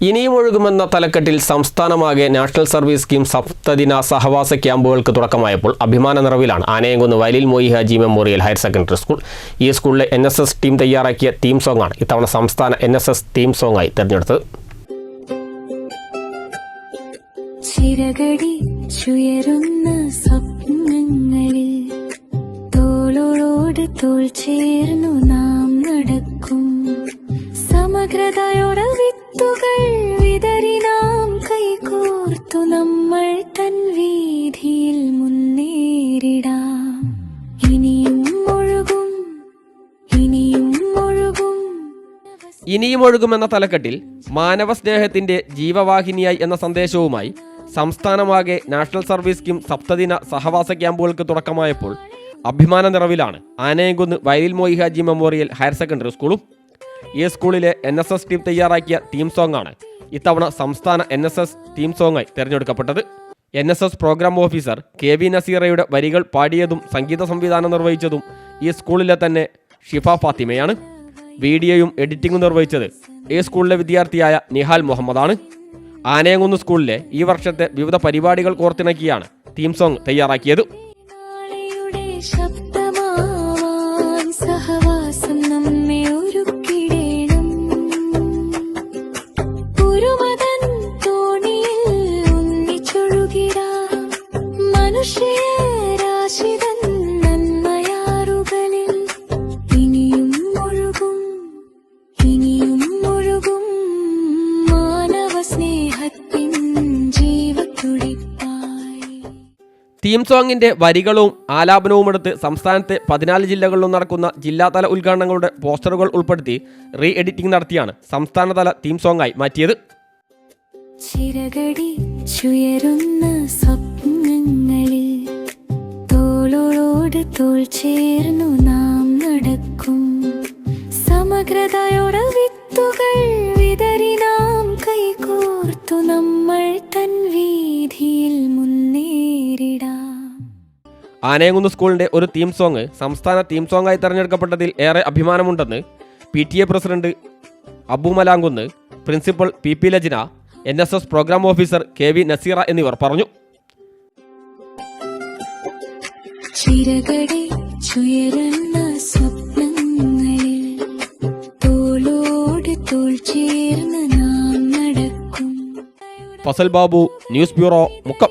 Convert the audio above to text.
ഇനിയും ഒഴുകുമെന്ന തലക്കെട്ടിൽ സംസ്ഥാനമാകെ നാഷണൽ സർവീസ് സ്കീം സപ്തദിന സഹവാസ ക്യാമ്പുകൾക്ക് തുടക്കമായപ്പോൾ അഭിമാന നിറവിലാണ് Anayamkunnu Vayalil Moyi Haji memorial higher secondary school. ഈ സ്കൂളിലെ NSS ടീം തയ്യാറാക്കിയ തീം സോങ്ങാണ് ഇത്തവണ സംസ്ഥാന NSS തീം സോങ്ങായി തിരഞ്ഞെടുത്തത്. തോൾ ചേർന്നു നാം നടക്കും, സമഗ്രതയോടെ വിത്തുകൾ വിതറി നാം കൈകോർത്തു നമ്മൾ തൻ വീതിയിൽ മുന്നേറിടാം. ഇനിയും ഒഴുകും, ഇനിയും ഒഴുകും. ഇനിയും ഒഴുകുമെന്ന തലക്കെട്ടിൽ മാനവ സ്നേഹത്തിന്റെ ജീവവാഹിനിയായി എന്ന സന്ദേശവുമായി സംസ്ഥാനമാകെ നാഷണൽ സർവീസ് സ്കീം സപ്തദിന സഹവാസ ക്യാമ്പുകൾക്ക് തുടക്കമായപ്പോൾ അഭിമാന നിറവിലാണ് Anayamkunnu Vayalil Moyi Haji memorial higher secondary സ്കൂളും. ഈ സ്കൂളിലെ NSS ടീം തയ്യാറാക്കിയ തീം സോങ്ങാണ് ഇത്തവണ സംസ്ഥാന NSS തീം സോങ്ങായി തിരഞ്ഞെടുക്കപ്പെട്ടത്. NSS പ്രോഗ്രാം ഓഫീസർ KV നസീറയുടെ വരികൾ പാടിയതും സംഗീത സംവിധാനം നിർവഹിച്ചതും ഈ സ്കൂളിലെ തന്നെ ഷിഫ ഫാത്തിമയാണ്. വീഡിയോയും എഡിറ്റിംഗും നിർവഹിച്ചത് ഈ സ്കൂളിലെ വിദ്യാർത്ഥിയായ നിഹാൽ മുഹമ്മദാണ്. ആനയംകുന്ന് സ്കൂളിലെ ഈ വർഷത്തെ വിവിധ പരിപാടികൾ കോർത്തിണക്കിയാണ് തീം സോങ് തയ്യാറാക്കിയത്. സഹവാസം നമ്മെ ഒരുക്കിടേണം, പുരുമതൻ തോണിയിൽ ഒന്നിച്ചൊഴുകിടാം, മനുഷ്യരാശിതൻ നന്മയാറുകളിൽ. ഇനിയും ഒഴുകും, ഇനിയും ഒഴുകും മാനവ സ്നേഹത്തിൻ ജീവത്തുടിപ്പായി. തീം സോങ്ങിന്റെ വരികളും ആലാപനവുമെടുത്ത് സംസ്ഥാനത്തെ 14 ജില്ലകളിലും നടക്കുന്ന ജില്ലാതല ഉദ്ഘാടനങ്ങളുടെ പോസ്റ്ററുകൾ ഉൾപ്പെടുത്തി റീ എഡിറ്റിംഗ് നടത്തിയാണ് സംസ്ഥാനതല തീം സോങ്ങായി മാറ്റിയത്. ചിറകടിച്ചുയരുന്ന സ്വപ്നങ്ങളിൽ തോളോട് തോൾ ചേർന്നു നാം നടക്കും, സമഗ്രതയോടെ വിത്തുകൾ വിതറി നാം കൈകോർത്തു നമ്മൾ തൻ വീതിയിൽ മുന്നേറിടാം. ആനയംകുന്ന് സ്കൂളിന്റെ ഒരു തീം സോങ് സംസ്ഥാന തീം സോങ്ങായി തെരഞ്ഞെടുക്കപ്പെട്ടതിൽ ഏറെ അഭിമാനമുണ്ടെന്ന് PTA president Abu Malankunnu, principal PP Lajna, NSS programme officer KV Naseera എന്നിവർ പറഞ്ഞു. Fazal Babu, news bureau, Mukkam.